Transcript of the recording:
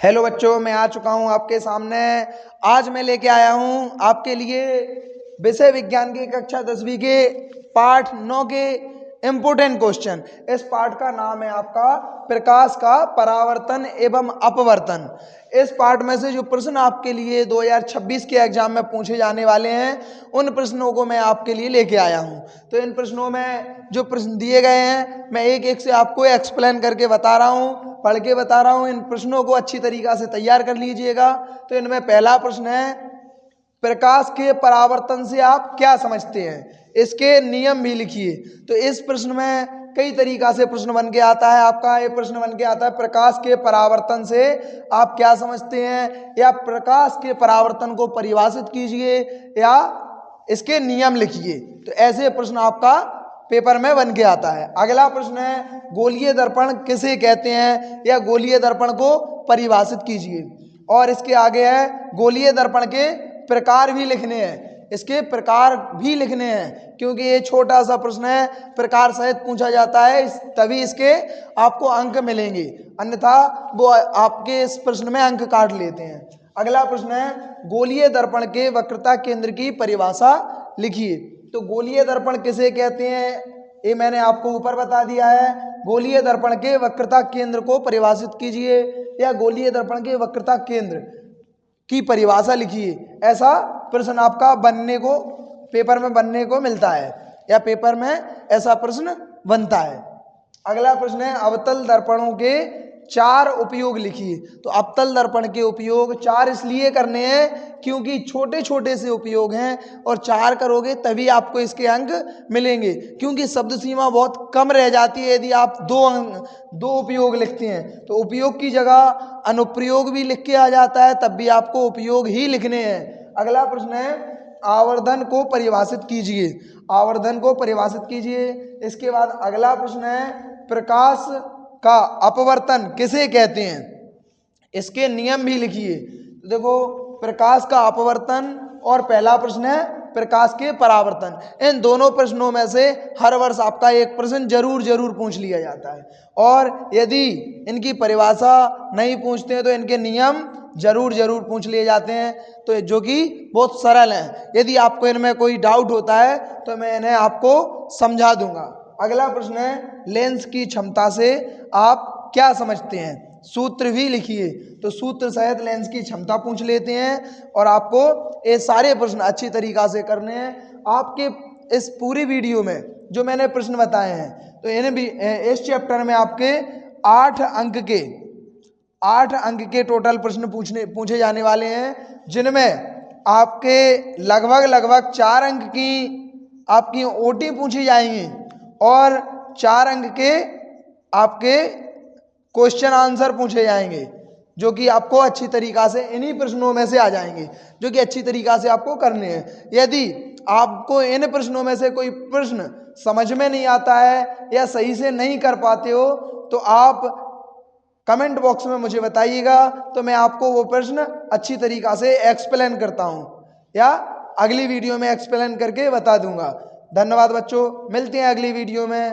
Hello बच्चों, मैं आ चुका हूं आपके सामने। आज मैं लेके आया हूं आपके लिए विषय विज्ञान की कक्षा 10वीं के पाठ 9 के इम्पोर्टेंट क्वेश्चन। इस पाठ का नाम है आपका प्रकाश का परावर्तन एवं अपवर्तन। इस पाठ में से जो प्रश्न आपके लिए 2026 के एग्जाम में पूछे जाने वाले हैं उन प्रश्नों को मैं आपके लिए लेके आया हूं। तो इन प्रश्नों में जो प्रश्न दिए गए हैं मैं एक एक से आपको एक्सप्लेन करके बता रहा हूं, पढ़ के बता रहा हूं। इन प्रश्नों को अच्छी तरीक़ा से तैयार कर लीजिएगा। तो इनमें पहला प्रश्न है, प्रकाश के परावर्तन से आप क्या समझते हैं? इसके नियम भी लिखिए। तो इस प्रश्न में कई तरीक़ा से प्रश्न बन के आता है। आपका ये प्रश्न बन के आता है, प्रकाश के परावर्तन से आप क्या समझते हैं, या प्रकाश के परावर्तन को परिभाषित कीजिए, या इसके नियम लिखिए। तो ऐसे प्रश्न आपका पेपर में बन के आता है। अगला प्रश्न है, गोलीय दर्पण किसे कहते हैं, या गोलीय दर्पण को परिभाषित कीजिए। और इसके आगे है, गोलीय दर्पण के प्रकार भी लिखने हैं। इसके प्रकार भी लिखने हैं, क्योंकि ये छोटा सा प्रश्न है, प्रकार सहित पूछा जाता है, तभी इसके आपको अंक मिलेंगे, अन्यथा वो आपके इस प्रश्न में अंक काट लेते हैं। अगला प्रश्न है, गोलीय दर्पण के वक्रता केंद्र की परिभाषा लिखिए। तो गोलीय दर्पण किसे कहते हैं ये मैंने आपको ऊपर बता दिया है। गोलीय दर्पण के वक्रता केंद्र को परिभाषित कीजिए, या गोलीय दर्पण के वक्रता केंद्र की परिभाषा लिखिए। ऐसा प्रश्न आपका बनने को पेपर में बनने को मिलता है, या पेपर में ऐसा प्रश्न बनता है। अगला प्रश्न है, अवतल दर्पणों के 4 उपयोग लिखिए। तो अवतल दर्पण के उपयोग 4 इसलिए करने हैं क्योंकि छोटे छोटे से उपयोग हैं, और 4 करोगे तभी आपको इसके अंक मिलेंगे, क्योंकि शब्द सीमा बहुत कम रह जाती है यदि आप 2 उपयोग लिखते हैं। तो उपयोग की जगह अनुप्रयोग भी लिख के आ जाता है, तब भी आपको उपयोग ही लिखने हैं। अगला प्रश्न है, आवर्धन को परिभाषित कीजिए। आवर्धन को परिभाषित कीजिए। इसके बाद अगला प्रश्न है, प्रकाश का अपवर्तन किसे कहते हैं? इसके नियम भी लिखिए। तो देखो, प्रकाश का अपवर्तन और पहला प्रश्न है प्रकाश के परावर्तन। इन दोनों प्रश्नों में से हर वर्ष आपका एक प्रश्न जरूर पूछ लिया जाता है, और यदि इनकी परिभाषा नहीं पूछते हैं तो इनके नियम जरूर पूछ लिए जाते हैं, तो जो कि बहुत सरल हैं। यदि आपको इनमें कोई डाउट होता है तो मैं इन्हें आपको समझा दूंगा। अगला प्रश्न है, लेंस की क्षमता से आप क्या समझते हैं? सूत्र भी लिखिए। तो सूत्र सहित लेंस की क्षमता पूछ लेते हैं, और आपको ये सारे प्रश्न अच्छी तरीक़ा से करने हैं। आपके इस पूरी वीडियो में जो मैंने प्रश्न बताए हैं, तो इन्हें भी इस चैप्टर में आपके 8 अंक के टोटल प्रश्न पूछे जाने वाले हैं, जिनमें आपके लगभग 4 अंक की आपकी ओटी पूछी जाएंगी, और 4 अंक के आपके क्वेश्चन आंसर पूछे जाएंगे, जो कि आपको अच्छी तरीक़ा से इन्हीं प्रश्नों में से आ जाएंगे, जो कि अच्छी तरीक़ा से आपको करने हैं। यदि आपको इन प्रश्नों में से कोई प्रश्न समझ में नहीं आता है या सही से नहीं कर पाते हो, तो आप कमेंट बॉक्स में मुझे बताइएगा, तो मैं आपको वो प्रश्न अच्छी तरीक़ा से एक्सप्लेन करता हूँ, या अगली वीडियो में एक्सप्लेन करके बता दूंगा। धन्यवाद बच्चों, मिलते हैं अगली वीडियो में।